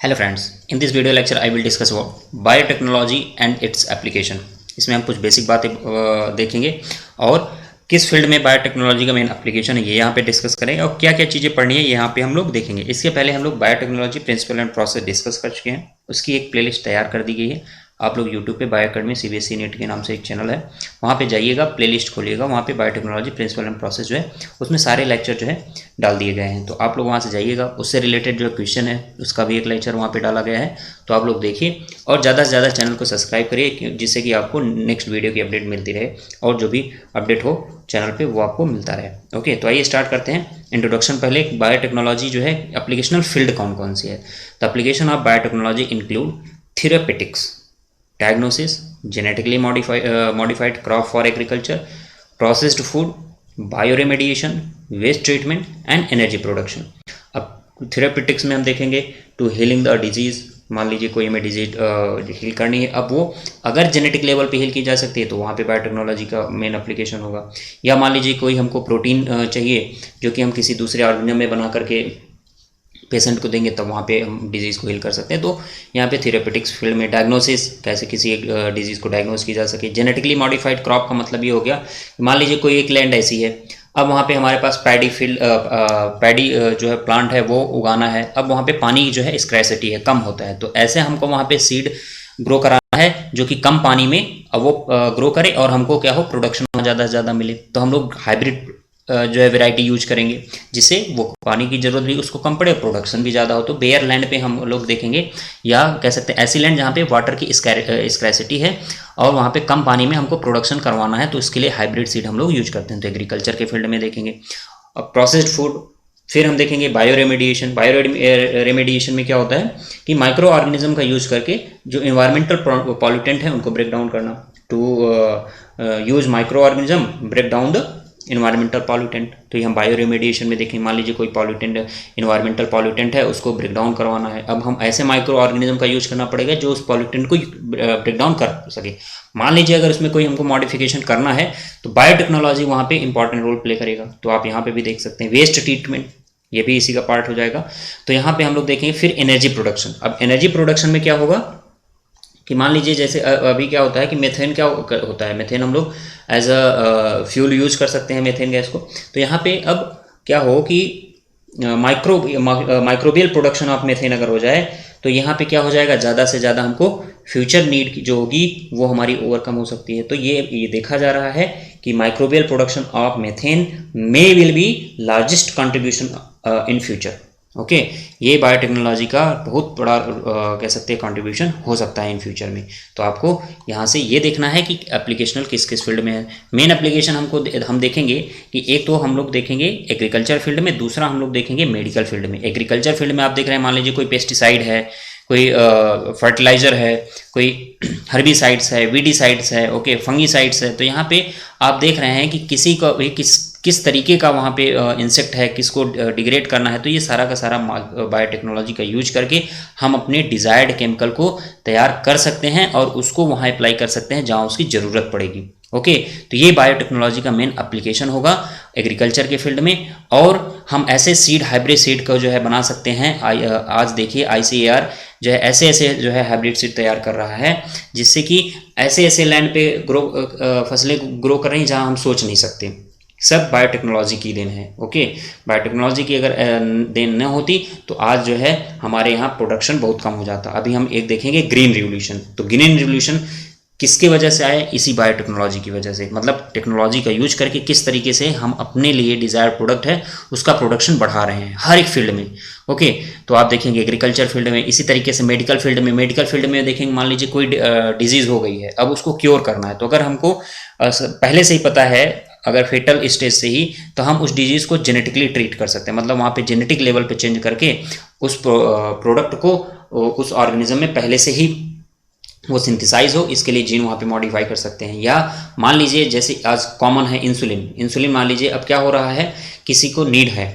Hello friends, in this video lecture I will discuss about biotechnology and its application. इसमें हम कुछ basic बातें देखेंगे और किस फील्ड में बायोटेक्नोलॉजी का मेन एप्लीकेशन है ये यहाँ पे डिस्कस करेंगे और क्या क्या चीज़ें पढ़नी है ये यहाँ पे हम लोग देखेंगे। इसके पहले हम लोग biotechnology principle and process discuss कर चुके हैं, उसकी एक प्लेलिस्ट तैयार कर दी गई है। आप लोग यूट्यूब पे बायो अकेडमी CBSE नीट के नाम से एक चैनल है, वहाँ पे जाइएगा, प्लेलिस्ट खोलिएगा, वहाँ पे बायोटेक्नोलॉजी प्रिंसिपल एंड प्रोसेस जो है उसमें सारे लेक्चर जो है डाल दिए गए हैं। तो आप लोग वहाँ से जाइएगा, उससे रिलेटेड जो क्वेश्चन है उसका भी एक लेक्चर वहाँ पे डाला गया है, तो आप लोग देखिए और ज़्यादा से ज़्यादा चैनल को सब्सक्राइब करिए जिससे कि आपको नेक्स्ट वीडियो की अपडेट मिलती रहे और जो भी अपडेट हो चैनल पे वो आपको मिलता रहे। ओके, तो आइए स्टार्ट करते हैं। इंट्रोडक्शन पहले बायोटेक्नोलॉजी जो है एप्लीकेशनल फील्ड कौन कौन सी है। The application of biotechnology include therapeutics, diagnosis, genetically modified crop for agriculture, processed food, bioremediation, waste treatment and energy production। अब थेरेपेटिक्स में हम देखेंगे टू हीलिंग द डिजीज़। मान लीजिए कोई हमें डिजीज हील करनी है, अब वो अगर जेनेटिक लेवल पे हील की जा सकती है तो वहाँ पे बायोटेक्नोलॉजी का मेन एप्लीकेशन होगा। या मान लीजिए कोई हमको प्रोटीन चाहिए जो कि हम किसी दूसरे ऑर्गेनिज्म में बना करके पेशेंट को देंगे, तब वहाँ पे हम डिजीज़ को हील कर सकते हैं। तो यहाँ पे थेरेपेटिक्स फील्ड में डायग्नोसिस, कैसे किसी एक डिजीज़ को डायग्नोस की जा सके। जेनेटिकली मॉडिफाइड क्रॉप का मतलब ये हो गया, मान लीजिए कोई एक लैंड ऐसी है, अब वहाँ पे हमारे पास पैडी जो है प्लांट है वो उगाना है, अब वहाँ पे पानी जो है स्क्रैसिटी है, कम होता है, तो ऐसे हमको वहाँ पे सीड ग्रो कराना है जो कि कम पानी में अब वो ग्रो करे और हमको क्या हो, प्रोडक्शन ज़्यादा से ज़्यादा मिले। तो हम लोग हाइब्रिड जो है वैरायटी यूज करेंगे जिससे वो पानी की जरूरत भी उसको कम पड़े, प्रोडक्शन भी ज़्यादा हो। तो बेयर लैंड पे हम लोग देखेंगे, या कह सकते हैं ऐसी लैंड जहाँ पे वाटर की स्कैसिटी है और वहाँ पे कम पानी में हमको प्रोडक्शन करवाना है, तो इसके लिए हाइब्रिड सीड हम लोग यूज करते हैं। तो एग्रीकल्चर के फील्ड में देखेंगे। और प्रोसेस्ड फूड, फिर हम देखेंगे बायोरेमेडिएशन। बायोरेमेडिएशन में क्या होता है कि माइक्रो ऑर्गेनिज्म का यूज करके जो इन्वायरमेंटल पॉल्यूटेंट है उनको ब्रेक डाउन करना। To use microorganism break down the environmental pollutant, तो ये हम बायो रेमेडिएशन में देखें। मान लीजिए कोई पॉल्यूटेंट इन्वायरमेंटल पॉल्यूटेंट है, उसको ब्रेक डाउन करवाना है, अब हम ऐसे माइक्रो ऑर्गेनिज्म का यूज करना पड़ेगा जो उस पॉल्यूटेंट को ब्रेक डाउन कर सके। मान लीजिए अगर उसमें कोई हमको मॉडिफिकेशन करना है तो बायोटेक्नोलॉजी वहाँ पे इंपॉर्टेंट रोल प्ले करेगा। तो आप यहाँ पे भी देख सकते हैं वेस्ट ट्रीटमेंट, ये भी इसी का पार्ट हो जाएगा। तो यहाँ पे हम लोग देखेंगे। फिर एनर्जी प्रोडक्शन। अब एनर्जी प्रोडक्शन में क्या होगा कि मान लीजिए जैसे अभी क्या होता है कि मेथेन क्या होता है, मेथेन हम लोग एज अ फ्यूल यूज कर सकते हैं मेथेन गैस को। तो यहाँ पे अब क्या हो कि माइक्रोबियल प्रोडक्शन ऑफ मेथेन अगर हो जाए तो यहाँ पे क्या हो जाएगा, ज़्यादा से ज़्यादा हमको फ्यूचर नीड की जो होगी वो हमारी ओवरकम हो सकती है। तो ये देखा जा रहा है कि microbial production of methane may will be largest contribution in future. Okay, ये बायोटेक्नोलॉजी का बहुत बड़ा कह सकते हैं कंट्रीब्यूशन हो सकता है इन फ्यूचर में। तो आपको यहाँ से ये देखना है कि एप्लीकेशनल किस किस फील्ड में है। मेन एप्लीकेशन हम देखेंगे कि एक तो हम लोग देखेंगे एग्रीकल्चर फील्ड में, दूसरा हम लोग देखेंगे मेडिकल फील्ड में। एग्रीकल्चर फील्ड में आप देख रहे हैं, मान लीजिए कोई पेस्टिसाइड है, कोई फर्टिलाइज़र है, कोई हर्बिसाइड्स है, वीडिसाइड्स है, ओके, फंगीसाइड्स है। तो यहाँ पे आप देख रहे हैं कि किसी को किस तरीके का वहाँ पे इंसेक्ट है, किसको डिग्रेड करना है। तो ये सारा का सारा बायोटेक्नोलॉजी का यूज करके हम अपने डिज़ायर्ड केमिकल को तैयार कर सकते हैं और उसको वहाँ अप्लाई कर सकते हैं जहाँ उसकी ज़रूरत पड़ेगी। ओके, तो ये बायोटेक्नोलॉजी का मेन एप्लीकेशन होगा एग्रीकल्चर के फील्ड में। और हम ऐसे सीड, हाइब्रिड सीड को जो है बना सकते हैं। आज देखिए ICAR जो है ऐसे जो है हाइब्रिड सीड तैयार कर रहा है जिससे कि ऐसे लैंड पे फसलें ग्रो कर रही हैं जहाँ हम सोच नहीं सकते। सब बायोटेक्नोलॉजी की देन है। ओके, बायोटेक्नोलॉजी की अगर देन न होती तो आज जो है हमारे यहाँ प्रोडक्शन बहुत कम हो जाता। अभी हम एक देखेंगे ग्रीन रिवोल्यूशन। तो ग्रीन रिवोल्यूशन किसकी वजह से आया, इसी बायोटेक्नोलॉजी की वजह से। मतलब टेक्नोलॉजी का यूज करके किस तरीके से हम अपने लिए डिज़ायर्ड प्रोडक्ट है उसका प्रोडक्शन बढ़ा रहे हैं हर एक फील्ड में। ओके, तो आप देखेंगे एग्रीकल्चर फील्ड में, इसी तरीके से मेडिकल फील्ड में देखेंगे। मान लीजिए कोई डिजीज़ हो गई है, अब उसको क्योर करना है, तो अगर हमको पहले से ही पता है, अगर फेटल स्टेज से ही, तो हम उस डिजीज़ को जेनेटिकली ट्रीट कर सकते हैं। मतलब वहाँ पे जेनेटिक लेवल पे चेंज करके उस प्रोडक्ट को उस ऑर्गेनिज्म में पहले से ही वो सिंथेसाइज हो, इसके लिए जीन वहाँ पे मॉडिफाई कर सकते हैं। या मान लीजिए जैसे आज कॉमन है इंसुलिन मान लीजिए अब क्या हो रहा है, किसी को नीड है,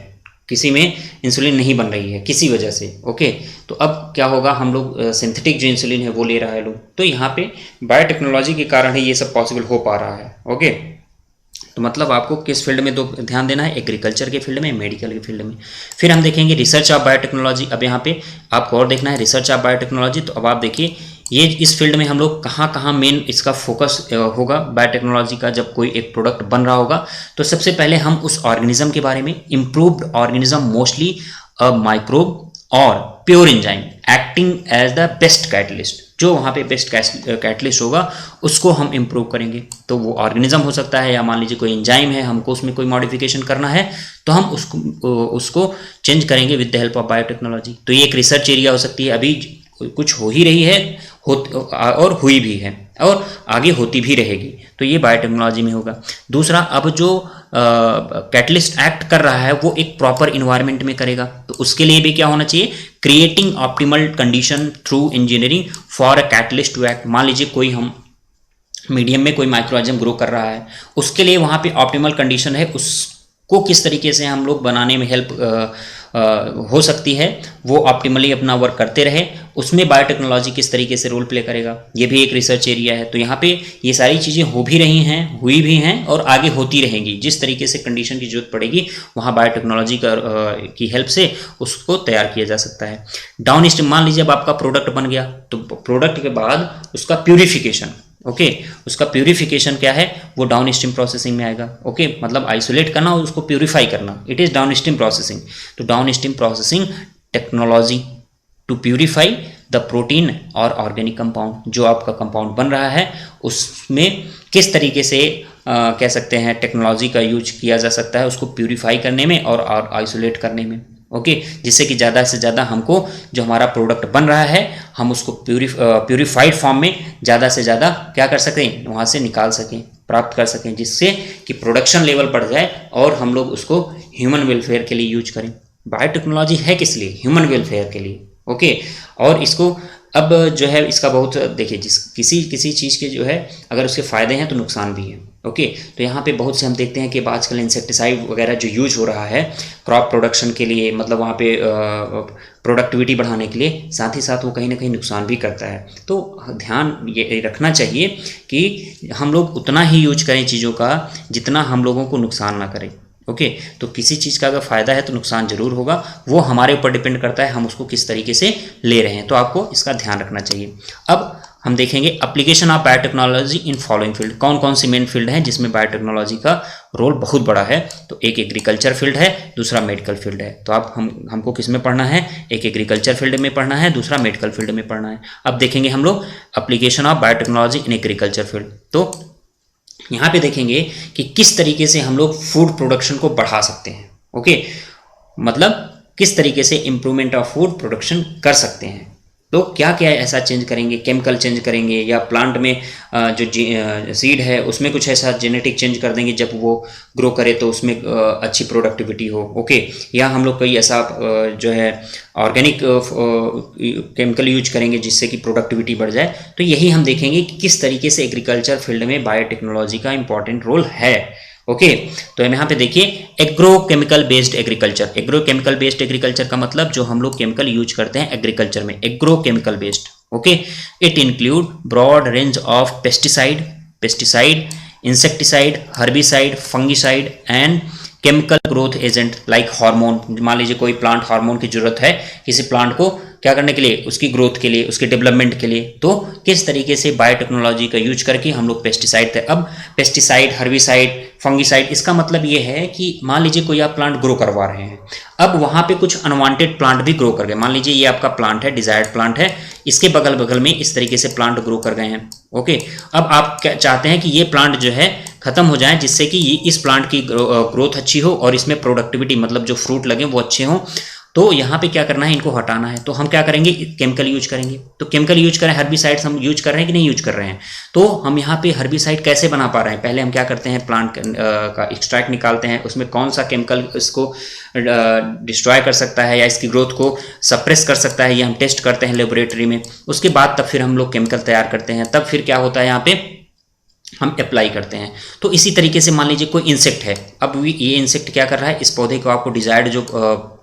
किसी में इंसुलिन नहीं बन रही है किसी वजह से। ओके, तो अब क्या होगा, हम लोग सिंथेटिक जो इंसुलिन है वो ले रहा है लोग। तो यहाँ पे बायोटेक्नोलॉजी के कारण ही ये सब पॉसिबल हो पा रहा है। ओके, तो मतलब आपको किस फील्ड में ध्यान देना है, एग्रीकल्चर के फील्ड में, मेडिकल के फील्ड में। फिर हम देखेंगे रिसर्च ऑफ बायोटेक्नोलॉजी। अब यहाँ पे आपको और देखना है रिसर्च ऑफ बायोटेक्नोलॉजी। तो अब आप देखिए ये इस फील्ड में हम लोग कहाँ कहाँ मेन इसका फोकस होगा बायोटेक्नोलॉजी का। जब कोई एक प्रोडक्ट बन रहा होगा तो सबसे पहले हम उस ऑर्गेनिज्म के बारे में, improved organism mostly a microbe और pure enzyme acting as the best catalyst, जो वहाँ पे बेस्ट कैटलिस्ट होगा उसको हम इम्प्रूव करेंगे। तो वो ऑर्गेनिज्म हो सकता है या मान लीजिए कोई एंजाइम है, हमको उसमें कोई मॉडिफिकेशन करना है तो हम उसको चेंज करेंगे with the help of biotechnology. तो ये एक रिसर्च एरिया हो सकती है, अभी कुछ हो ही रही है और हुई भी है और आगे होती भी रहेगी, तो ये बायोटेक्नोलॉजी में होगा। दूसरा, अब जो कैटलिस्ट एक्ट कर रहा है वो एक प्रॉपर इन्वायरमेंट में करेगा, तो उसके लिए भी क्या होना चाहिए, creating optimal condition through engineering for a catalyst to act. मान लीजिए कोई हम मीडियम में कोई माइक्रोऑर्गेनिज्म ग्रो कर रहा है, उसके लिए वहाँ पे ऑप्टिमल कंडीशन है, उसको किस तरीके से हम लोग बनाने में हेल्प हो सकती है, वो ऑप्टिमली अपना वर्क करते रहे, उसमें बायोटेक्नोलॉजी किस तरीके से रोल प्ले करेगा, ये भी एक रिसर्च एरिया है। तो यहाँ पे ये सारी चीज़ें हो भी रही हैं, हुई भी हैं और आगे होती रहेंगी। जिस तरीके से कंडीशन की जरूरत पड़ेगी वहाँ बायोटेक्नोलॉजी की हेल्प से उसको तैयार किया जा सकता है। डाउन स्ट्रीम, मान लीजिए अब आपका प्रोडक्ट बन गया तो प्रोडक्ट के बाद उसका प्यूरिफिकेशन, ओके उसका प्यूरिफिकेशन क्या है, वो डाउन स्ट्रीम प्रोसेसिंग में आएगा। ओके मतलब आइसोलेट करना और उसको प्यूरिफाई करना, it is downstream processing. तो downstream processing technology to purify the protein और ऑर्गेनिक कंपाउंड, जो आपका कंपाउंड बन रहा है उसमें किस तरीके से कह सकते हैं टेक्नोलॉजी का यूज किया जा सकता है उसको प्यूरिफाई करने में और आइसोलेट करने में। ओके जिससे कि ज़्यादा से ज़्यादा हमको जो हमारा प्रोडक्ट बन रहा है हम उसको प्यूरिफाइड फॉर्म में ज़्यादा से ज़्यादा क्या कर सकें, वहाँ से निकाल सकें, प्राप्त कर सकें, जिससे कि प्रोडक्शन लेवल बढ़ जाए और हम लोग उसको ह्यूमन वेलफेयर के लिए यूज करें। बायोटेक्नोलॉजी है किस लिए, ह्यूमन वेलफेयर के लिए। ओके और इसको अब जो है इसका बहुत देखिए, किसी चीज़ के जो है अगर उसके फ़ायदे हैं तो नुकसान भी है। ओके तो यहाँ पे बहुत से हम देखते हैं कि आजकल इंसेक्टिसाइड वगैरह जो यूज हो रहा है क्रॉप प्रोडक्शन के लिए, मतलब वहाँ पे प्रोडक्टिविटी बढ़ाने के लिए, साथ ही साथ वो कहीं ना कहीं नुकसान भी करता है। तो ध्यान ये रखना चाहिए कि हम लोग उतना ही यूज करें चीज़ों का जितना हम लोगों को नुकसान ना करें। ओके तो किसी चीज़ का अगर फ़ायदा है तो नुकसान जरूर होगा, वो हमारे ऊपर डिपेंड करता है हम उसको किस तरीके से ले रहे हैं, तो आपको इसका ध्यान रखना चाहिए। अब हम देखेंगे application of biotechnology in following field, कौन कौन सी मेन फील्ड हैं जिसमें बायोटेक्नोलॉजी का रोल बहुत बड़ा है। तो एक एग्रीकल्चर फील्ड है, दूसरा मेडिकल फील्ड है। तो आप हमको किस में पढ़ना है, एक एग्रीकल्चर फील्ड में पढ़ना है, दूसरा मेडिकल फील्ड में पढ़ना है। अब देखेंगे हम लोग application of biotechnology in agriculture field. तो यहाँ पे देखेंगे कि किस तरीके से हम लोग फूड प्रोडक्शन को बढ़ा सकते हैं। ओके मतलब किस तरीके से इम्प्रूवमेंट ऑफ फूड प्रोडक्शन कर सकते हैं। तो क्या क्या ऐसा चेंज करेंगे, केमिकल चेंज करेंगे या प्लांट में जो सीड है उसमें कुछ ऐसा जेनेटिक चेंज कर देंगे जब वो ग्रो करे तो उसमें अच्छी प्रोडक्टिविटी हो। ओके या हम लोग कोई ऐसा जो है ऑर्गेनिक केमिकल यूज करेंगे जिससे कि प्रोडक्टिविटी बढ़ जाए। तो यही हम देखेंगे कि किस तरीके से एग्रीकल्चर फील्ड में बायोटेक्नोलॉजी का इंपॉर्टेंट रोल है। ओके तो यहाँ पे देखिए agrochemical based agriculture. Agrochemical based agriculture का मतलब जो हम लोग केमिकल यूज करते हैं एग्रीकल्चर में, agrochemical based. Okay it include broad range of pesticide, insecticide, herbicide, fungicide and chemical growth agent like hormone. मान लीजिए कोई प्लांट हार्मोन की जरूरत है किसी प्लांट को क्या करने के लिए, उसकी ग्रोथ के लिए, उसके डेवलपमेंट के लिए, तो किस तरीके से बायोटेक्नोलॉजी का यूज करके हम लोग पेस्टिसाइड थे। अब पेस्टिसाइड, हर्बिसाइड, फंगिसाइड, इसका मतलब ये है कि मान लीजिए कोई आप प्लांट ग्रो करवा रहे हैं, अब वहाँ पे कुछ अनवांटेड प्लांट भी ग्रो कर गए। मान लीजिए ये आपका प्लांट है, डिजायर्ड प्लांट है, इसके बगल बगल में इस तरीके से प्लांट ग्रो कर गए हैं। ओके अब आप क्या चाहते हैं कि ये प्लांट जो है खत्म हो जाए जिससे कि ये इस प्लांट की ग्रोथ अच्छी हो और इसमें प्रोडक्टिविटी मतलब जो फ्रूट लगे वो अच्छे हों। तो यहाँ पे क्या करना है, इनको हटाना है। तो हम क्या करेंगे, केमिकल यूज करेंगे। तो केमिकल यूज करें, हर्बिसाइड्स हम यूज कर रहे हैं कि नहीं यूज कर रहे हैं। तो हम यहाँ पे हर्बिसाइड कैसे बना पा रहे हैं, पहले हम क्या करते हैं, प्लांट का एक्सट्रैक्ट निकालते हैं, उसमें कौन सा केमिकल इसको डिस्ट्रॉय कर सकता है या इसकी ग्रोथ को सप्रेस कर सकता है, ये हम टेस्ट करते हैं लेबोरेटरी में। उसके बाद तब फिर हम लोग केमिकल तैयार करते हैं, तब फिर क्या होता है यहाँ पे हम अप्लाई करते हैं। तो इसी तरीके से मान लीजिए कोई इंसेक्ट है, अब ये इंसेक्ट क्या कर रहा है, इस पौधे को आपको डिजायर्ड जो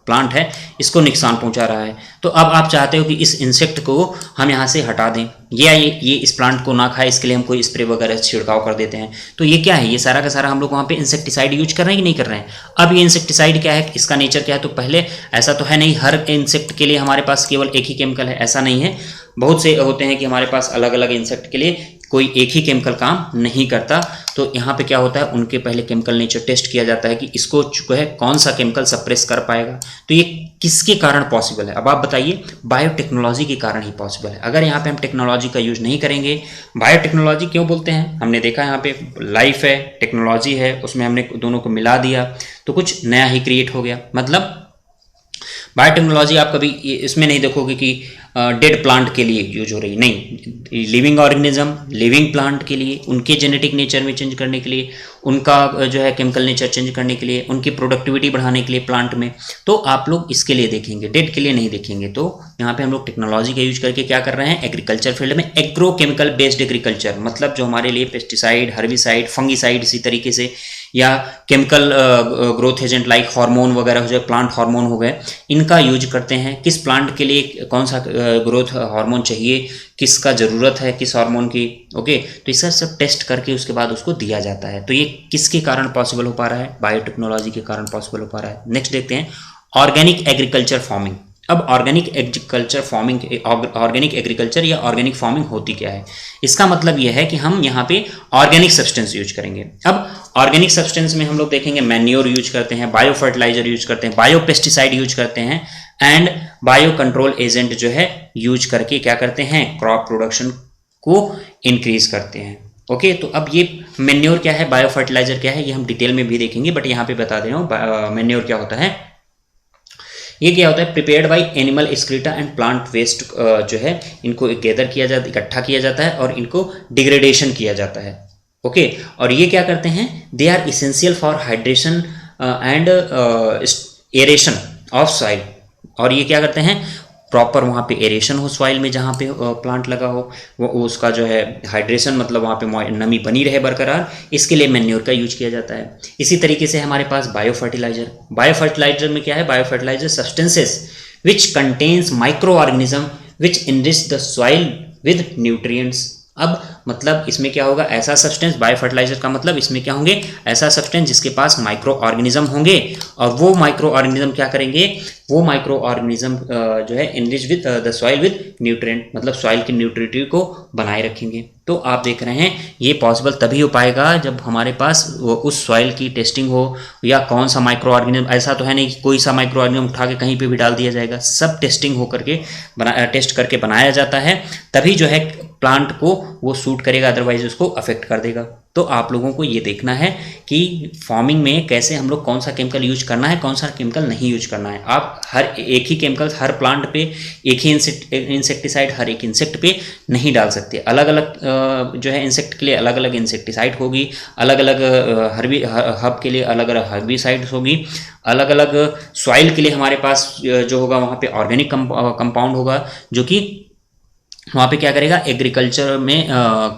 प्लांट है इसको नुकसान पहुंचा रहा है। तो अब आप चाहते हो कि इस इंसेक्ट को हम यहाँ से हटा दें, ये इस प्लांट को ना खाए, इसके लिए हम कोई स्प्रे वगैरह छिड़काव कर देते हैं। तो ये क्या है, ये सारा का सारा हम लोग वहाँ पे इंसेक्टिसाइड यूज कर रहे हैं कि नहीं कर रहे हैं। अब ये इंसेक्टिसाइड क्या है, इसका नेचर क्या है, तो पहले ऐसा तो है नहीं हर इंसेक्ट के लिए हमारे पास केवल एक ही केमिकल है, ऐसा नहीं है। बहुत से होते हैं कि हमारे पास अलग अलग इंसेक्ट के लिए कोई एक ही केमिकल काम नहीं करता। तो यहाँ पे क्या होता है, उनके पहले केमिकल नेचर टेस्ट किया जाता है कि इसको जो है कौन सा केमिकल सप्रेस कर पाएगा। तो ये किसके कारण पॉसिबल है, अब आप बताइए। बायोटेक्नोलॉजी के कारण ही पॉसिबल है। अगर यहाँ पे हम टेक्नोलॉजी का यूज नहीं करेंगे, बायोटेक्नोलॉजी क्यों बोलते हैं, हमने देखा यहाँ पे लाइफ है, टेक्नोलॉजी है, उसमें हमने दोनों को मिला दिया तो कुछ नया ही क्रिएट हो गया। मतलब बायोटेक्नोलॉजी आप कभी इसमें नहीं देखोगे कि डेड प्लांट के लिए यूज हो रही, नहीं, लिविंग ऑर्गेनिज्म, लिविंग प्लांट के लिए, उनके जेनेटिक नेचर में चेंज करने के लिए, उनका जो है केमिकल नेचर चेंज करने के लिए, उनकी प्रोडक्टिविटी बढ़ाने के लिए प्लांट में, तो आप लोग इसके लिए देखेंगे, डेड के लिए नहीं देखेंगे। तो यहाँ पे हम लोग टेक्नोलॉजी का यूज करके क्या कर रहे हैं, एग्रीकल्चर फील्ड में एग्रो केमिकल बेस्ड एग्रीकल्चर, मतलब जो हमारे लिए पेस्टिसाइड, हर्बिसाइड, फंगिसाइड इसी तरीके से, या chemical growth agent like hormone वगैरह हो जाए, प्लांट हार्मोन हो गए, इनका यूज करते हैं। किस प्लांट के लिए कौन सा ग्रोथ हार्मोन चाहिए, किसका ज़रूरत है किस हार्मोन की, ओके। तो इसे सब टेस्ट करके उसके बाद उसको दिया जाता है। तो ये किसके कारण पॉसिबल हो पा रहा है, बायोटेक्नोलॉजी के कारण पॉसिबल हो पा रहा है। नेक्स्ट देखते हैं ऑर्गेनिक एग्रीकल्चर फार्मिंग। अब organic agriculture farming, organic agriculture या ऑर्गेनिक फार्मिंग होती क्या है, इसका मतलब यह है कि हम यहाँ पे ऑर्गेनिक सब्सटेंस यूज करेंगे। अब ऑर्गेनिक सब्सटेंस में हम लोग देखेंगे मैन्योर यूज करते हैं, बायो फर्टिलाइजर यूज करते हैं, बायो पेस्टिसाइड यूज करते हैं, एंड बायो कंट्रोल एजेंट जो है यूज करके क्या करते हैं, क्रॉप प्रोडक्शन को इंक्रीज करते हैं। ओके, तो अब ये मैन्योर क्या है, बायो फर्टिलाइजर क्या है, ये हम डिटेल में भी देखेंगे, बट यहाँ पे बता दे रहा हूँ मैन्योर क्या होता है। ये क्या होता है, prepared by animal excreta and plant waste जो है इनको गैदर किया जाता, इकट्ठा किया जाता है और इनको डिग्रेडेशन किया जाता है। ओके, और ये क्या करते हैं, they are essential for hydration and aeration of soil. और ये क्या करते हैं, प्रॉपर वहाँ पे एरेशन हो सॉइल में जहाँ पे प्लांट लगा हो, वो उसका जो है हाइड्रेशन, मतलब वहाँ पे नमी बनी रहे बरकरार, इसके लिए मैन्योर का यूज किया जाता है। इसी तरीके से हमारे पास बायो फर्टिलाइजर, बायो फर्टिलाइजर में क्या है, biofertiliser substances which contains microorganism which enrich the soil with nutrients. अब मतलब इसमें क्या होगा, ऐसा सब्सटेंस, बायो फर्टिलाइजर का मतलब इसमें क्या होंगे, ऐसा सब्सटेंस जिसके पास माइक्रो ऑर्गेनिज्म होंगे, और वो माइक्रो ऑर्गेनिज्म क्या करेंगे, वो माइक्रो ऑर्गेनिज्म जो है enrich with the soil with nutrient, मतलब सॉइल की न्यूट्रिटिव को बनाए रखेंगे। तो आप देख रहे हैं ये पॉसिबल तभी हो पाएगा जब हमारे पास उस सॉइल की टेस्टिंग हो, या कौन सा माइक्रो ऑर्गेनिज्म, ऐसा तो है नहीं कि कोई सा माइक्रो ऑर्गेनिज्म उठा के कहीं पे भी डाल दिया जाएगा, सब टेस्टिंग हो करके टेस्ट करके बनाया जाता है, तभी जो है प्लांट को वो सूट करेगा, अदरवाइज उसको अफेक्ट कर देगा। तो आप लोगों को ये देखना है कि फार्मिंग में कैसे हम लोग कौन सा केमिकल यूज करना है, कौन सा केमिकल नहीं यूज करना है। आप हर एक ही केमिकल हर प्लांट पे, एक ही इंसेक्टिसाइड हर एक इंसेक्ट पे नहीं डाल सकते। अलग अलग जो है इंसेक्ट के लिए अलग अलग इंसेक्टिसाइड होगी, अलग अलग हब के लिए अलग अलग हर्बिसाइड्स होगी, अलग अलग सॉइल के लिए हमारे पास जो होगा वहाँ पे ऑर्गेनिक कंपाउंड होगा, जो कि वहाँ पे क्या करेगा, एग्रीकल्चर में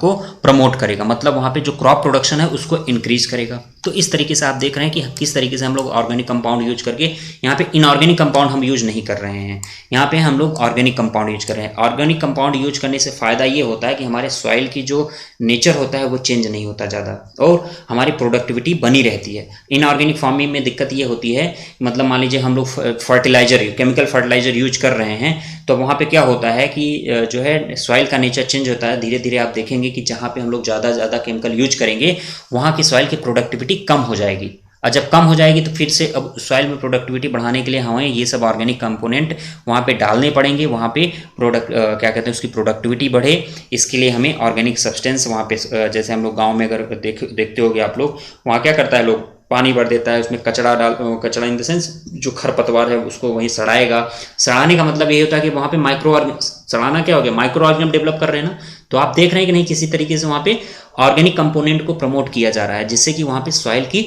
को प्रमोट करेगा, मतलब वहाँ पे जो क्रॉप प्रोडक्शन है उसको इंक्रीज करेगा। तो इस तरीके से आप देख रहे हैं कि किस तरीके से हम लोग ऑर्गेनिक कंपाउंड यूज करके, यहाँ पे इनऑर्गेनिक कंपाउंड हम यूज नहीं कर रहे हैं, यहाँ पे हम लोग ऑर्गेनिक कंपाउंड यूज कर रहे हैं। ऑर्गेनिक कंपाउंड यूज करने से फ़ायदा ये होता है कि हमारे सॉइल की जो नेचर होता है वो चेंज नहीं होता ज़्यादा, और हमारी प्रोडक्टिविटी बनी रहती है। इनऑर्गेनिक फार्मिंग में दिक्कत ये होती है, मतलब मान लीजिए हम लोग फर्टिलाइजर, केमिकल फर्टिलाइजर यूज कर रहे हैं, तो वहाँ पे क्या होता है कि जो है सॉइल का नेचर चेंज होता है। धीरे धीरे आप देखेंगे कि जहाँ पे हम लोग ज़्यादा केमिकल यूज करेंगे, वहाँ की सॉइल की प्रोडक्टिविटी कम हो जाएगी, और जब कम हो जाएगी तो फिर से अब सॉइल में प्रोडक्टिविटी बढ़ाने के लिए हमें ये सब ऑर्गेनिक कंपोनेंट वहाँ पे डालने पड़ेंगे, वहाँ पे क्या कहते हैं उसकी प्रोडक्टिविटी बढ़े। इसके लिए हमें ऑर्गेनिक सब्सटेंस वहाँ पे, जैसे हम लोग गाँव में अगर देखते होगे आप लोग, वहाँ क्या करता है, लोग पानी भर देता है, उसमें कचरा इन द सेंस जो खरपतवार है उसको वहीं सड़ाएगा। सड़ाने का मतलब ये होता है कि वहाँ पे सड़ाना क्या हो गया, माइक्रो ऑर्गेनिज्म डेवलप कर रहे हैं ना। तो आप देख रहे हैं कि नहीं, किसी तरीके से वहाँ पे ऑर्गेनिक कंपोनेंट को प्रमोट किया जा रहा है, जिससे कि वहाँ पे सॉइल की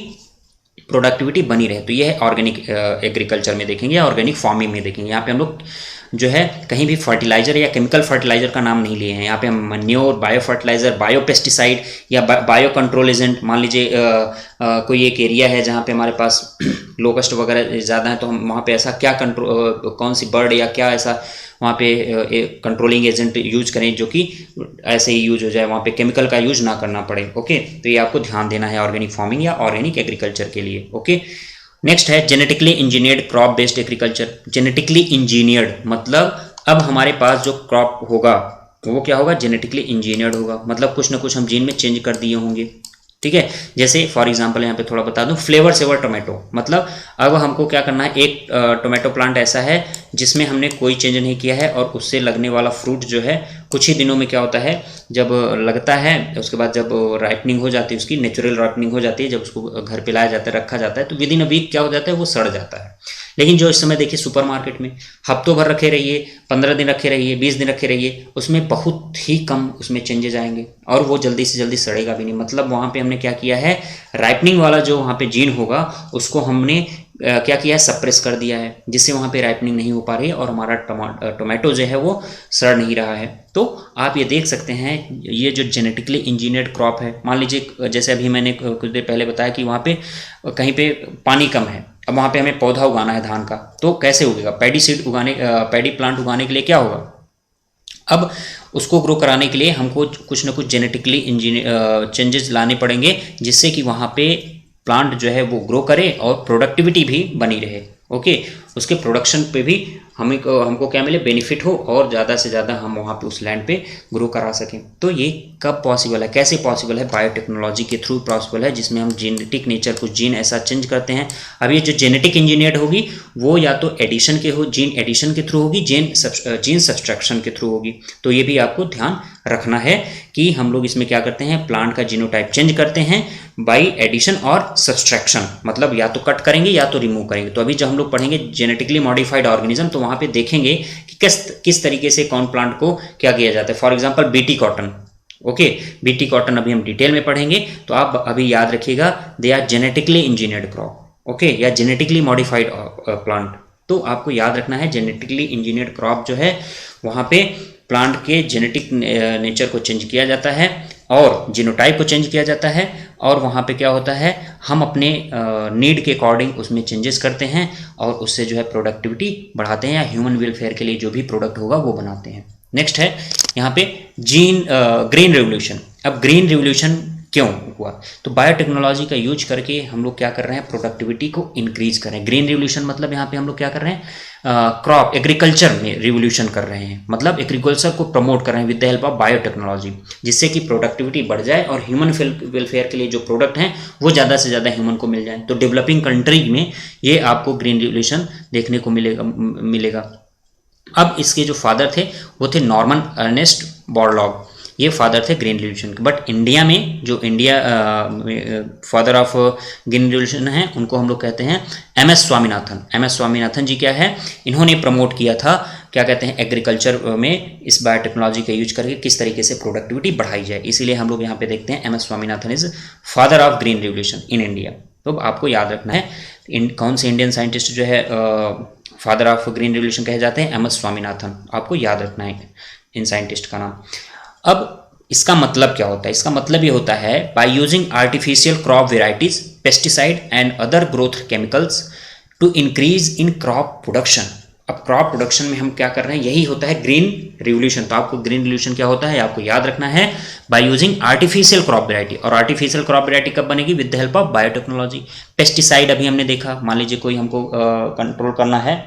प्रोडक्टिविटी बनी रहे। तो ये है ऑर्गेनिक एग्रीकल्चर में देखेंगे, ऑर्गेनिक फार्मिंग में देखेंगे। यहाँ पे हम लोग जो है कहीं भी फर्टिलाइजर या केमिकल फर्टिलाइजर का नाम नहीं लिए हैं। यहाँ पे हम manure, biofertiliser, biopesticide या बायो कंट्रोल एजेंट, मान लीजिए कोई एक एरिया है जहाँ पे हमारे पास लोकस्ट वगैरह ज़्यादा है, तो हम वहाँ पे ऐसा क्या कंट्रोल, कौन सी बर्ड या क्या ऐसा वहाँ पे कंट्रोलिंग एजेंट यूज करें जो कि ऐसे ही यूज हो जाए, वहाँ पे केमिकल का यूज ना करना पड़े। ओके, तो ये आपको ध्यान देना है ऑर्गेनिक फार्मिंग या ऑर्गेनिक एग्रीकल्चर के लिए। ओके, नेक्स्ट है genetically engineered crop based agriculture. Genetically engineered मतलब अब हमारे पास जो क्रॉप होगा वो क्या होगा, जेनेटिकली इंजीनियर्ड होगा, मतलब कुछ ना कुछ हम जीन में चेंज कर दिए होंगे। ठीक है, जैसे फॉर एग्जांपल यहाँ पे थोड़ा बता दूं, फ्लेवर सेवर टोमेटो, मतलब अब हमको क्या करना है, एक टोमेटो प्लांट ऐसा है जिसमें हमने कोई चेंज नहीं किया है और उससे लगने वाला फ्रूट जो है कुछ ही दिनों में क्या होता है, जब लगता है उसके बाद जब राइपनिंग हो जाती है, उसकी नेचुरल राइपनिंग हो जाती है, जब उसको घर पे लाया जाता है, रखा जाता है, तो विद इन अ वीक क्या हो जाता है, वो सड़ जाता है। लेकिन जो इस समय देखिए सुपर मार्केट में हफ्तों भर रखे रहिए, 15 दिन रखे रहिए, 20 दिन रखे रहिए, उसमें बहुत ही कम उसमें चेंजेस आएंगे और वो जल्दी से जल्दी सड़ेगा भी नहीं। मतलब वहाँ पे हमने क्या किया है, राइपनिंग वाला जो वहाँ पे जीन होगा उसको हमने क्या किया है, सप्रेस कर दिया है, जिससे वहाँ पे राइपनिंग नहीं हो पा रही है और हमारा टोमेटो जो है वो सड़ नहीं रहा है। तो आप ये देख सकते हैं, ये जो जेनेटिकली इंजीनियर्ड क्रॉप है, मान लीजिए जैसे अभी मैंने कुछ देर पहले बताया कि वहाँ पे कहीं पे पानी कम है, अब वहाँ पे हमें पौधा उगाना है धान का, तो कैसे उगेगा, पैडी सीड उगाने, पैडी प्लांट उगाने के लिए क्या होगा, अब उसको ग्रो कराने के लिए हमको कुछ ना कुछ जेनेटिकली इंजीनियर चेंजेस लाने पड़ेंगे, जिससे कि वहाँ पे प्लांट जो है वो ग्रो करे और प्रोडक्टिविटी भी बनी रहे। ओके, उसके प्रोडक्शन पे भी हमको क्या मिले, बेनिफिट हो और ज़्यादा से ज़्यादा हम वहाँ पे उस लैंड पे ग्रो करा सकें। तो ये कब पॉसिबल है, कैसे पॉसिबल है, बायोटेक्नोलॉजी के थ्रू पॉसिबल है, जिसमें हम जेनेटिक नेचर कुछ जीन ऐसा चेंज करते हैं। अब ये जो जेनेटिक इंजीनियर्ड होगी वो या तो एडिशन के हो, जीन एडिशन के थ्रू होगी, जीन सब्सट्रैक्शन के थ्रू होगी। तो ये भी आपको ध्यान रखना है कि हम लोग इसमें क्या करते हैं, प्लांट का जीनोटाइप चेंज करते हैं बाई एडिशन और सब्सट्रैक्शन, मतलब या तो कट करेंगे या तो रिमूव करेंगे। तो अभी जब हम लोग पढ़ेंगे जेनेटिकली मॉडिफाइड ऑर्गेनिज्म, तो वहाँ पे देखेंगे कि किस तरीके से कौन प्लांट को क्या किया जाता है। For example BT cotton, okay, BT cotton अभी हम डिटेल में पढ़ेंगे, तो आप अभी याद रखिएगा, they are genetically engineered crop, okay, या जेनेटिकली मॉडिफाइड प्लांट। तो आपको याद रखना है जेनेटिकली इंजीनियर्ड क्रॉप जो है वहाँ पे प्लांट के जेनेटिक नेचर को चेंज किया जाता है और जीनोटाइप को चेंज किया जाता है, और वहाँ पे क्या होता है, हम अपने नीड के अकॉर्डिंग उसमें चेंजेस करते हैं और उससे जो है प्रोडक्टिविटी बढ़ाते हैं या ह्यूमन वेलफेयर के लिए जो भी प्रोडक्ट होगा वो बनाते हैं। नेक्स्ट है यहाँ पे ग्रीन रेवोल्यूशन। अब ग्रीन रेवोल्यूशन क्यों हुआ, तो बायोटेक्नोलॉजी का यूज करके हम लोग क्या कर रहे हैं, प्रोडक्टिविटी को इंक्रीज कर रहे हैं। ग्रीन रिवोल्यूशन मतलब यहाँ पे हम लोग क्या कर रहे हैं, क्रॉप एग्रीकल्चर में रिवोल्यूशन कर रहे हैं, मतलब एग्रीकल्चर को प्रमोट कर रहे हैं with the help of biotechnology, जिससे कि प्रोडक्टिविटी बढ़ जाए और ह्यूमन वेलफेयर के लिए जो प्रोडक्ट हैं वो ज़्यादा से ज़्यादा ह्यूमन को मिल जाए। तो डेवलपिंग कंट्री में ये आपको ग्रीन रिवोल्यूशन देखने को मिलेगा। अब इसके जो फादर थे वो थे नॉर्मन अर्नेस्ट बोरलॉग, ये फादर थे ग्रीन रिवोल्यूशन के। बट इंडिया में जो फादर ऑफ ग्रीन रिवोल्यूशन है उनको हम लोग कहते हैं MS स्वामीनाथन। MS स्वामीनाथन जी क्या है, इन्होंने प्रमोट किया था, क्या कहते हैं, एग्रीकल्चर में इस बायोटेक्नोलॉजी का यूज करके किस तरीके से प्रोडक्टिविटी बढ़ाई जाए। इसीलिए हम लोग यहाँ पे देखते हैं MS Swaminathan is father of green revolution in India. तो आपको याद रखना है कौन से इंडियन साइंटिस्ट जो है फादर ऑफ ग्रीन रिवोल्यूशन कहे जाते हैं, MS स्वामीनाथन, आपको याद रखना है इन साइंटिस्ट का नाम। अब इसका मतलब क्या होता है, इसका मतलब ये होता है by using artificial crop varieties, pesticide and other growth chemicals to increase in crop production. अब क्रॉप प्रोडक्शन में हम क्या कर रहे हैं, यही होता है ग्रीन रिवोल्यूशन। तो आपको ग्रीन रिवोल्यूशन क्या होता है आपको याद रखना है, by using artificial crop variety. और आर्टिफिशियल क्रॉप वेराइटी कब बनेगी, with the help of biotechnology. Pesticide अभी हमने देखा, मान लीजिए कोई हमको कंट्रोल करना है,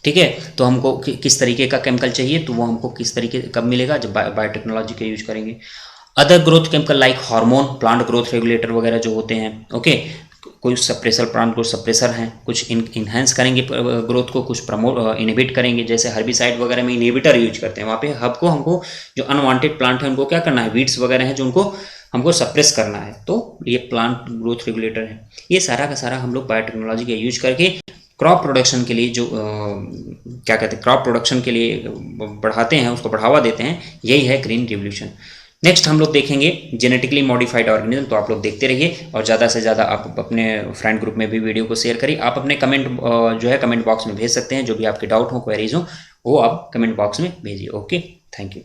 ठीक है, तो हमको किस तरीके का केमिकल चाहिए, तो वो हमको किस तरीके कब मिलेगा, जब बायोटेक्नोलॉजी का यूज करेंगे। Other growth chemical like hormone, plant growth regulator वगैरह जो होते हैं, ओके, कुछ सप्रेसर, प्लांट ग्रोथ सप्रेसर हैं, कुछ इनहेंस करेंगे ग्रोथ को, कुछ प्रमोट इनहिबिट करेंगे, जैसे हर्बिसाइड वगैरह में इनहिबिटर यूज करते हैं। वहाँ पे हब को हमको जो अनवांटेड प्लांट है उनको क्या करना है, वीड्स वगैरह हैं जो उनको हमको सप्रेस करना है, तो ये प्लांट ग्रोथ रेगुलेटर है। ये सारा का सारा हम लोग बायोटेक्नोलॉजी का यूज करके क्रॉप प्रोडक्शन के लिए जो क्या कहते हैं, क्रॉप प्रोडक्शन के लिए बढ़ाते हैं, उसको बढ़ावा देते हैं, यही है ग्रीन रिवोल्यूशन। नेक्स्ट हम लोग देखेंगे जेनेटिकली मॉडिफाइड ऑर्गेनिज्म। तो आप लोग देखते रहिए और ज़्यादा से ज़्यादा आप अपने फ्रेंड ग्रुप में भी वीडियो को शेयर करिए। आप अपने कमेंट जो है कमेंट बॉक्स में भेज सकते हैं, जो भी आपके डाउट हो, क्वेरीज हो, वो आप कमेंट बॉक्स में भेजिए। Okay, thank you.